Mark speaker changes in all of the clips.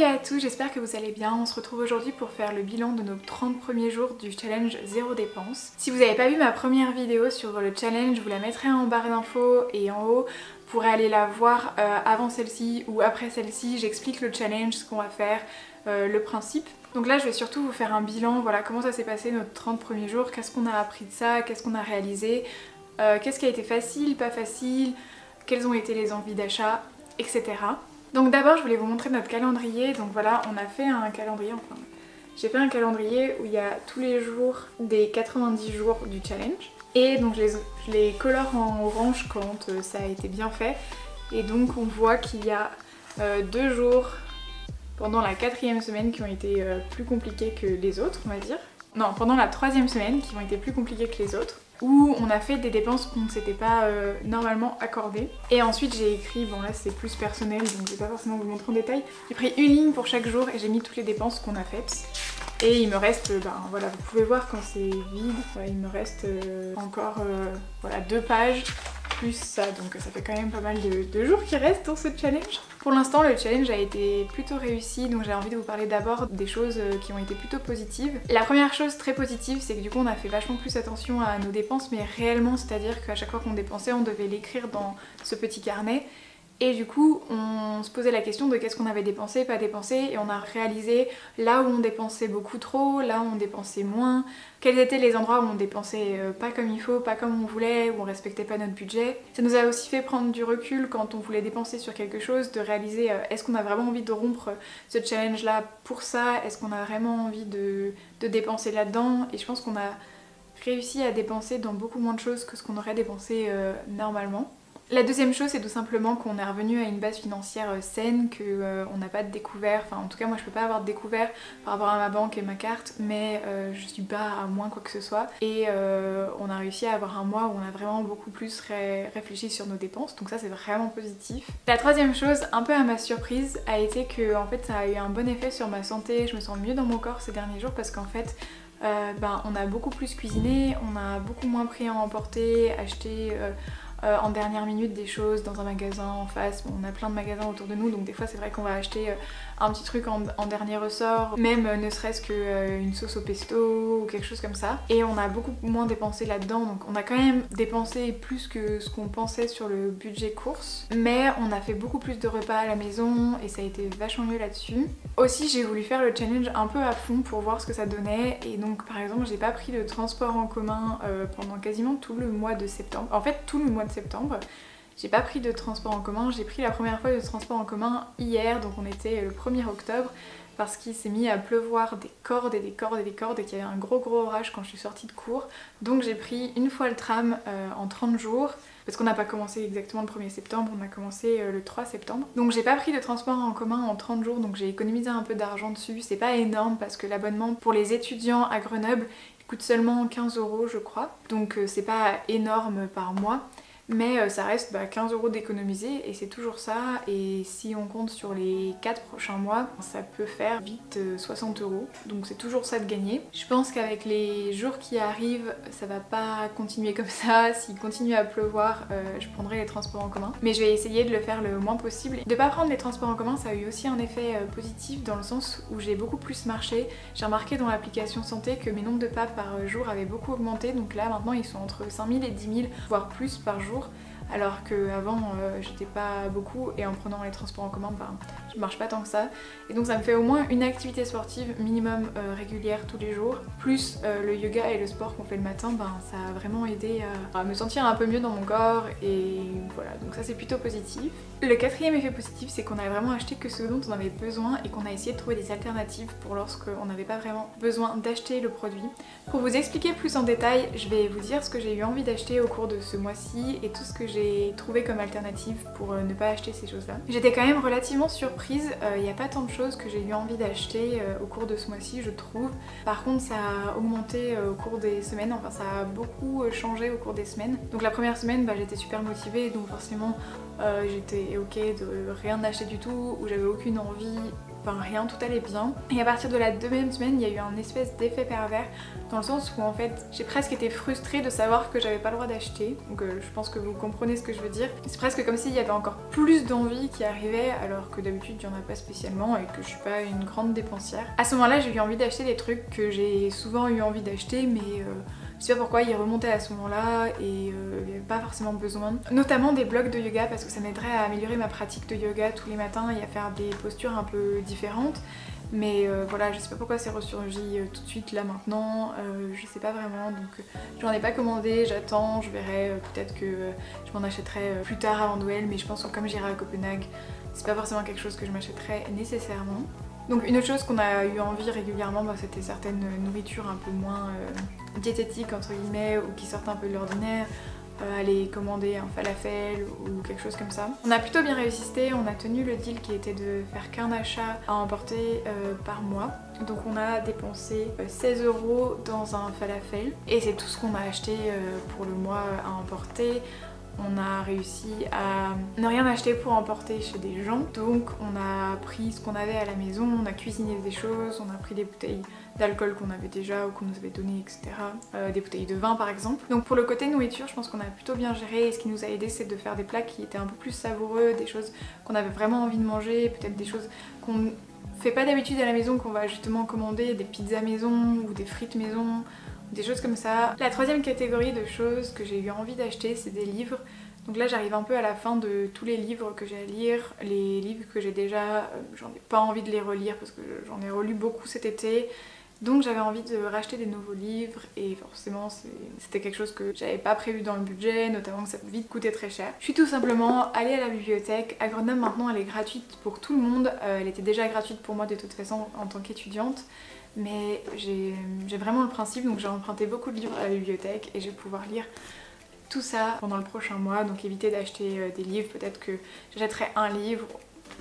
Speaker 1: Salut à tous, j'espère que vous allez bien. On se retrouve aujourd'hui pour faire le bilan de nos 30 premiers jours du challenge zéro dépense. Si vous n'avez pas vu ma première vidéo sur le challenge, je vous la mettrai en barre d'infos et en haut. Vous pourrez aller la voir avant celle-ci ou après celle-ci. J'explique le challenge, ce qu'on va faire, le principe. Donc là je vais surtout vous faire un bilan, voilà comment ça s'est passé nos 30 premiers jours, qu'est-ce qu'on a appris de ça, qu'est-ce qu'on a réalisé, qu'est-ce qui a été facile, pas facile, quelles ont été les envies d'achat, etc. Donc d'abord je voulais vous montrer notre calendrier. Donc voilà, on a fait un calendrier, enfin j'ai fait un calendrier où il y a tous les jours des 90 jours du challenge. Et donc je les colore en orange quand ça a été bien fait. Et donc on voit qu'il y a 2 jours pendant la 4e semaine qui ont été plus compliqués que les autres, on va dire. Non, pendant la 3e semaine qui ont été plus compliqués que les autres, où on a fait des dépenses qu'on ne s'était pas normalement accordées. Et ensuite j'ai écrit, bon là c'est plus personnel donc je vais pas forcément vous montrer en détail, j'ai pris une ligne pour chaque jour et j'ai mis toutes les dépenses qu'on a faites. Et il me reste, voilà, vous pouvez voir quand c'est vide, ouais, il me reste encore voilà, 2 pages plus ça, donc ça fait quand même pas mal de jours qui restent dans ce challenge. Pour l'instant le challenge a été plutôt réussi, donc j'ai envie de vous parler d'abord des choses qui ont été plutôt positives. La première chose très positive, c'est que du coup on a fait vachement plus attention à nos dépenses, mais réellement, c'est-à-dire qu'à chaque fois qu'on dépensait on devait l'écrire dans ce petit carnet. Et du coup on se posait la question de qu'est-ce qu'on avait dépensé, pas dépensé, et on a réalisé là où on dépensait beaucoup trop, là où on dépensait moins, quels étaient les endroits où on dépensait pas comme il faut, pas comme on voulait, où on respectait pas notre budget. Ça nous a aussi fait prendre du recul quand on voulait dépenser sur quelque chose, de réaliser est-ce qu'on a vraiment envie de rompre ce challenge là pour ça, est-ce qu'on a vraiment envie de dépenser là-dedans. Et je pense qu'on a réussi à dépenser dans beaucoup moins de choses que ce qu'on aurait dépensé normalement. La deuxième chose, c'est tout simplement qu'on est revenu à une base financière saine, qu'on n'a pas de découvert, enfin en tout cas moi je peux pas avoir de découvert par rapport à ma banque et ma carte, mais je suis pas à moins quoi que ce soit. Et on a réussi à avoir un mois où on a vraiment beaucoup plus réfléchi sur nos dépenses, donc ça c'est vraiment positif. La troisième chose, un peu à ma surprise, a été que en fait ça a eu un bon effet sur ma santé, je me sens mieux dans mon corps ces derniers jours parce qu'en fait on a beaucoup plus cuisiné, on a beaucoup moins pris à emporter, acheté en dernière minute des choses dans un magasin en face. Bon, on a plein de magasins autour de nous, donc des fois c'est vrai qu'on va acheter un petit truc en dernier ressort, même ne serait-ce qu'une sauce au pesto ou quelque chose comme ça. Et on a beaucoup moins dépensé là-dedans, donc on a quand même dépensé plus que ce qu'on pensait sur le budget course, mais on a fait beaucoup plus de repas à la maison et ça a été vachement mieux là-dessus. Aussi j'ai voulu faire le challenge un peu à fond pour voir ce que ça donnait, et donc par exemple j'ai pas pris de transport en commun pendant quasiment tout le mois de septembre. En fait tout le mois de septembre j'ai pas pris de transport en commun, j'ai pris la première fois de transport en commun hier, donc on était le 1er octobre, parce qu'il s'est mis à pleuvoir des cordes et des cordes et des cordes et qu'il y avait un gros orage quand je suis sortie de cours. Donc j'ai pris une fois le tram en 30 jours, parce qu'on n'a pas commencé exactement le 1er septembre, on a commencé le 3 septembre. Donc j'ai pas pris de transport en commun en 30 jours, donc j'ai économisé un peu d'argent dessus. C'est pas énorme parce que l'abonnement pour les étudiants à Grenoble coûte seulement 15 € je crois, donc c'est pas énorme par mois. Mais ça reste 15 € d'économiser et c'est toujours ça, et si on compte sur les 4 prochains mois, ça peut faire vite 60 €, donc c'est toujours ça de gagner. Je pense qu'avec les jours qui arrivent, ça va pas continuer comme ça. S'il continue à pleuvoir, je prendrai les transports en commun, mais je vais essayer de le faire le moins possible. De pas prendre les transports en commun, ça a eu aussi un effet positif dans le sens où j'ai beaucoup plus marché. J'ai remarqué dans l'application santé que mes nombres de pas par jour avaient beaucoup augmenté, donc là maintenant ils sont entre 5000 et 10 000 voire plus par jour. Alors qu'avant j'étais pas beaucoup, et en prenant les transports en commun je marche pas tant que ça, et donc ça me fait au moins une activité sportive minimum régulière tous les jours, plus le yoga et le sport qu'on fait le matin. Ça a vraiment aidé à me sentir un peu mieux dans mon corps, et voilà, donc ça c'est plutôt positif. Le 4e effet positif, c'est qu'on a vraiment acheté que ce dont on avait besoin et qu'on a essayé de trouver des alternatives pour lorsqu'on n'avait pas vraiment besoin d'acheter le produit. Pour vous expliquer plus en détail, je vais vous dire ce que j'ai eu envie d'acheter au cours de ce mois-ci et tout ce que j'ai trouvé comme alternative pour ne pas acheter ces choses-là. J'étais quand même relativement surprise, il n'y a pas tant de choses que j'ai eu envie d'acheter au cours de ce mois-ci, je trouve. Par contre ça a augmenté au cours des semaines, enfin ça a beaucoup changé au cours des semaines. Donc la première semaine j'étais super motivée, donc forcément j'étais ok de rien acheter du tout, ou j'avais aucune envie enfin rien, tout allait bien. Et à partir de la deuxième semaine, il y a eu un espèce d'effet pervers dans le sens où en fait j'ai presque été frustrée de savoir que j'avais pas le droit d'acheter. Donc je pense que vous comprenez ce que je veux dire. C'est presque comme s'il y avait encore plus d'envie qui arrivait alors que d'habitude il y en a pas spécialement et que je suis pas une grande dépensière. À ce moment-là j'ai eu envie d'acheter des trucs que j'ai souvent eu envie d'acheter mais je sais pas pourquoi ils remontaient à ce moment-là et il n'y avait pas forcément besoin. Notamment des blocs de yoga parce que ça m'aiderait à améliorer ma pratique de yoga tous les matins et à faire des postures un peu différentes. Mais voilà, je sais pas pourquoi c'est ressurgi tout de suite là maintenant, je sais pas vraiment, donc j'en ai pas commandé, j'attends, je verrai, peut-être que je m'en achèterai plus tard avant Noël, mais je pense que comme j'irai à Copenhague, c'est pas forcément quelque chose que je m'achèterai nécessairement. Donc une autre chose qu'on a eu envie régulièrement, c'était certaines nourritures un peu moins diététiques entre guillemets ou qui sortent un peu de l'ordinaire. Aller commander un falafel ou quelque chose comme ça. On a plutôt bien résisté, on a tenu le deal qui était de faire qu'un achat à emporter par mois. Donc on a dépensé 16 € dans un falafel et c'est tout ce qu'on a acheté pour le mois à emporter. On a réussi à ne rien acheter pour emporter chez des gens, donc on a pris ce qu'on avait à la maison, on a cuisiné des choses, on a pris des bouteilles d'alcool qu'on avait déjà ou qu'on nous avait donné, etc. Des bouteilles de vin par exemple. Donc pour le côté nourriture, je pense qu'on a plutôt bien géré et ce qui nous a aidé c'est de faire des plats qui étaient un peu plus savoureux, des choses qu'on avait vraiment envie de manger, peut-être des choses qu'on fait pas d'habitude à la maison, qu'on va justement commander, des pizzas maison ou des frites maison, des choses comme ça. La troisième catégorie de choses que j'ai eu envie d'acheter, c'est des livres. Donc là j'arrive un peu à la fin de tous les livres que j'ai à lire, les livres que j'ai déjà, j'en ai pas envie de les relire parce que j'en ai relu beaucoup cet été. Donc j'avais envie de racheter des nouveaux livres et forcément c'était quelque chose que j'avais pas prévu dans le budget, notamment que ça peut vite coûter très cher. Je suis tout simplement allée à la bibliothèque. À Grenoble maintenant elle est gratuite pour tout le monde, elle était déjà gratuite pour moi de toute façon en tant qu'étudiante. Mais j'ai vraiment le principe, donc j'ai emprunté beaucoup de livres à la bibliothèque et je vais pouvoir lire tout ça pendant le prochain mois. Donc éviter d'acheter des livres, peut-être que j'achèterai un livre,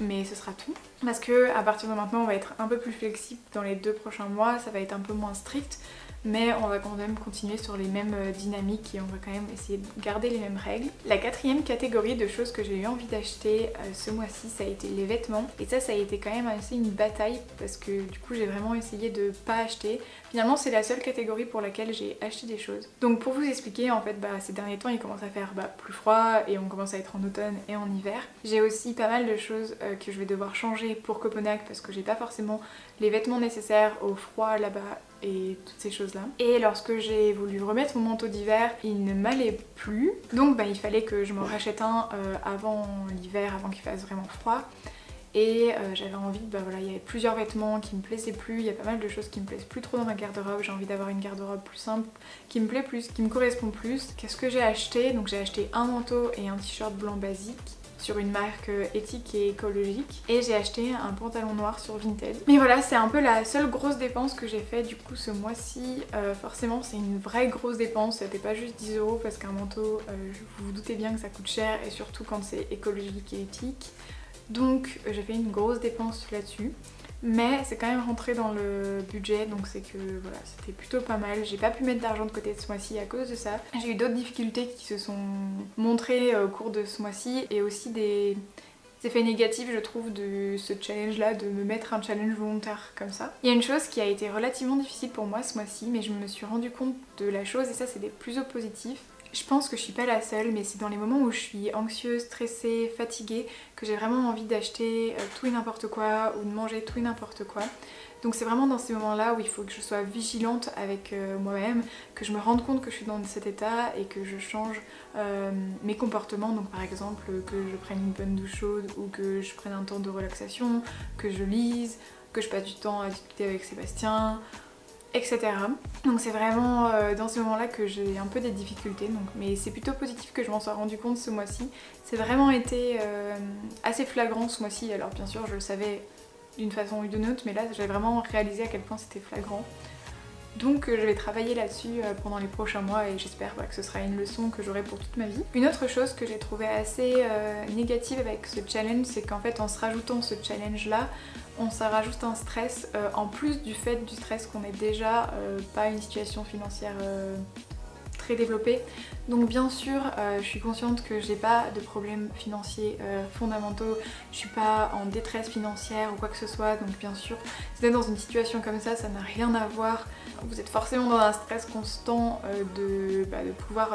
Speaker 1: mais ce sera tout. Parce que à partir de maintenant on va être un peu plus flexible dans les 2 prochains mois, ça va être un peu moins strict. Mais on va quand même continuer sur les mêmes dynamiques et on va quand même essayer de garder les mêmes règles. La quatrième catégorie de choses que j'ai eu envie d'acheter ce mois-ci, ça a été les vêtements. Et ça a été quand même assez une bataille parce que du coup j'ai vraiment essayé de pas acheter. Finalement c'est la seule catégorie pour laquelle j'ai acheté des choses. Donc pour vous expliquer, en fait ces derniers temps il commence à faire plus froid et on commence à être en automne et en hiver. J'ai aussi pas mal de choses que je vais devoir changer pour Copenhague parce que j'ai pas forcément les vêtements nécessaires au froid là-bas et toutes ces choses là. Et lorsque j'ai voulu remettre mon manteau d'hiver, il ne m'allait plus. Donc il fallait que je m'en rachète un avant l'hiver, avant qu'il fasse vraiment froid. Et j'avais envie, voilà, il y avait plusieurs vêtements qui me plaisaient plus, il y a pas mal de choses qui me plaisent plus trop dans ma garde-robe. J'ai envie d'avoir une garde-robe plus simple, qui me plaît plus, qui me correspond plus. Qu'est-ce que j'ai acheté? Donc j'ai acheté un manteau et un t-shirt blanc basique sur une marque éthique et écologique et j'ai acheté un pantalon noir sur Vinted. Mais voilà, c'est un peu la seule grosse dépense que j'ai fait du coup ce mois-ci. Forcément c'est une vraie grosse dépense, c'était pas juste 10 € parce qu'un manteau, vous vous doutez bien que ça coûte cher et surtout quand c'est écologique et éthique. Donc j'ai fait une grosse dépense là-dessus. Mais c'est quand même rentré dans le budget, donc c'est que voilà, c'était plutôt pas mal. J'ai pas pu mettre d'argent de côté ce mois-ci à cause de ça. J'ai eu d'autres difficultés qui se sont montrées au cours de ce mois-ci et aussi des effets négatifs je trouve de ce challenge là, de me mettre un challenge volontaire comme ça. Il y a une chose qui a été relativement difficile pour moi ce mois-ci, mais je me suis rendu compte de la chose et ça c'est des plutôt positifs. Je pense que je suis pas la seule, mais c'est dans les moments où je suis anxieuse, stressée, fatiguée que j'ai vraiment envie d'acheter tout et n'importe quoi ou de manger tout et n'importe quoi. Donc c'est vraiment dans ces moments-là où il faut que je sois vigilante avec moi-même, que je me rende compte que je suis dans cet état et que je change mes comportements. Donc par exemple que je prenne une bonne douche chaude ou que je prenne un temps de relaxation, que je lise, que je passe du temps à discuter avec Sébastien, etc. Donc c'est vraiment dans ce moment là que j'ai un peu des difficultés, mais c'est plutôt positif que je m'en sois rendu compte ce mois-ci. C'est vraiment été assez flagrant ce mois-ci, alors bien sûr je le savais d'une façon ou d'une autre, mais là j'ai vraiment réalisé à quel point c'était flagrant. Donc je vais travailler là-dessus pendant les prochains mois et j'espère que ce sera une leçon que j'aurai pour toute ma vie. Une autre chose que j'ai trouvé assez négative avec ce challenge, c'est qu'en fait en se rajoutant ce challenge là, on se rajoute un stress en plus du fait du stress qu'on est déjà pas une situation financière très développée. Donc bien sûr, je suis consciente que j'ai pas de problèmes financiers fondamentaux, je suis pas en détresse financière ou quoi que ce soit, donc bien sûr, si vous êtes dans une situation comme ça n'a rien à voir. Vous êtes forcément dans un stress constant de pouvoir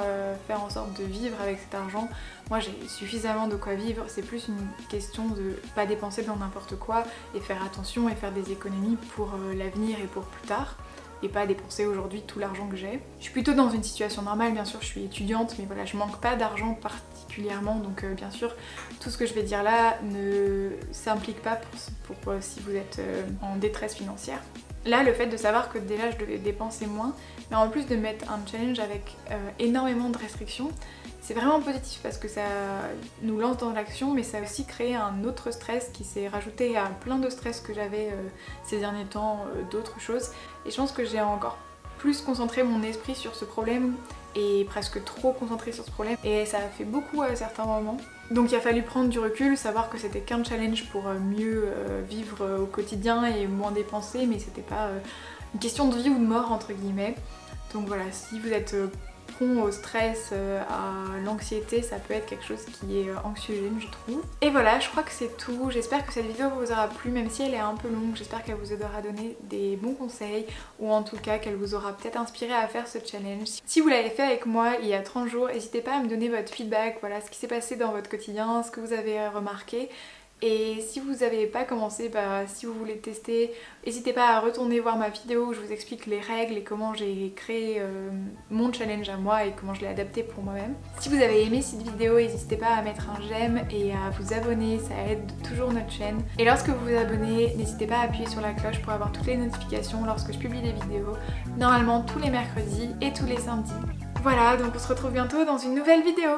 Speaker 1: faire en sorte de vivre avec cet argent. Moi j'ai suffisamment de quoi vivre, c'est plus une question de pas dépenser dans n'importe quoi et faire attention et faire des économies pour l'avenir et pour plus tard. Et pas dépenser aujourd'hui tout l'argent que j'ai. Je suis plutôt dans une situation normale, bien sûr je suis étudiante, mais voilà, je manque pas d'argent particulièrement, donc bien sûr tout ce que je vais dire là ne s'implique pas pour si vous êtes en détresse financière. Là, le fait de savoir que déjà je devais dépenser moins, mais en plus de mettre un challenge avec énormément de restrictions, c'est vraiment positif parce que ça nous lance dans l'action, mais ça a aussi créé un autre stress qui s'est rajouté à plein de stress que j'avais ces derniers temps, d'autres choses. Et je pense que j'ai encore plus concentré mon esprit sur ce problème et presque trop concentré sur ce problème, et ça a fait beaucoup à certains moments. Donc il a fallu prendre du recul, savoir que c'était qu'un challenge pour mieux vivre au quotidien et moins dépenser, mais c'était pas une question de vie ou de mort entre guillemets. Donc voilà, si vous êtes prompt au stress, à l'anxiété, ça peut être quelque chose qui est anxiogène je trouve. Et voilà, je crois que c'est tout. J'espère que cette vidéo vous aura plu, même si elle est un peu longue. J'espère qu'elle vous aura donné des bons conseils, ou en tout cas qu'elle vous aura peut-être inspiré à faire ce challenge. Si vous l'avez fait avec moi il y a 30 jours, n'hésitez pas à me donner votre feedback, voilà ce qui s'est passé dans votre quotidien, ce que vous avez remarqué. Et si vous n'avez pas commencé, si vous voulez tester, n'hésitez pas à retourner voir ma vidéo où je vous explique les règles et comment j'ai créé mon challenge à moi et comment je l'ai adapté pour moi-même. Si vous avez aimé cette vidéo, n'hésitez pas à mettre un j'aime et à vous abonner, ça aide toujours notre chaîne. Et lorsque vous vous abonnez, n'hésitez pas à appuyer sur la cloche pour avoir toutes les notifications lorsque je publie des vidéos, normalement tous les mercredis et tous les samedis. Voilà, donc on se retrouve bientôt dans une nouvelle vidéo.